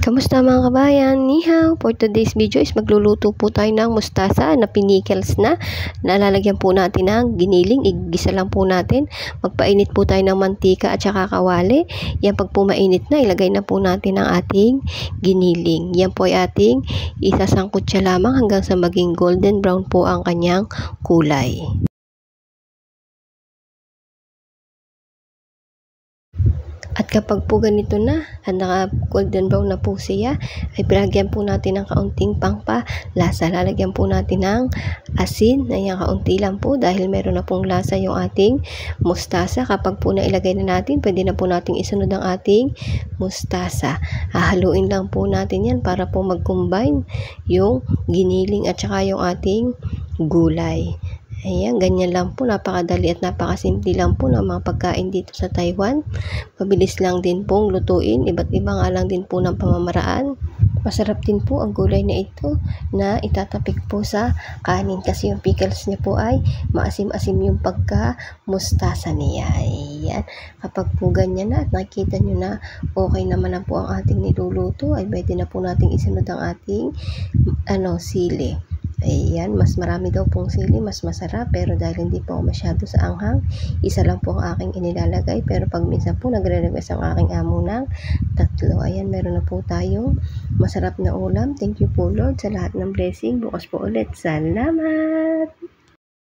Kamusta mga kabayan? Ni hao! For today's video is magluluto po tayo ng mustasa na pinikels na. Nalalagyan po natin ng giniling. Igisa lang po natin. Magpainit po tayo ng mantika at saka kawali. Yan, pag po mainit na, ilagay na po natin ang ating giniling. Yan po ay ating isasangkot siya lamang hanggang sa maging golden brown po ang kanyang kulay. At kapag po ganito na, at naka golden brown na po siya, ay pinagyan po natin ng kaunting pangpalasa. Lalagyan po natin ng asin, ayan, kaunti lang po dahil meron na pong lasa yung ating mustasa. Kapag po nailagay na natin, pwede na po nating isunod ang ating mustasa. Hahaluin lang po natin yan para po mag-combine yung giniling at saka yung ating gulay. Ayan, ganyan lang po. Napakadali at napakasimple lang po ng mga pagkain dito sa Taiwan. Mabilis lang din pong lutuin. Iba't iba nga lang din po ng pamamaraan. Masarap din po ang gulay na ito na itatapik po sa kanin kasi yung pickles niya po ay maasim-asim yung pagka-mustasa niya. Ayan. Kapag po ganyan na at nakikita nyo na okay naman na po ang ating niluluto, ay pwede na po nating isunod ang ating sili. Ayan, mas marami daw pong sili, mas masarap. Pero dahil hindi po ako masyado sa anghang, isa lang po ang aking inilalagay. Pero pag minsan po nagre-request ang aking amo ng 3. Ayan, meron na po tayong masarap na ulam. Thank you po Lord sa lahat ng blessing. Bukas po ulit. Salamat!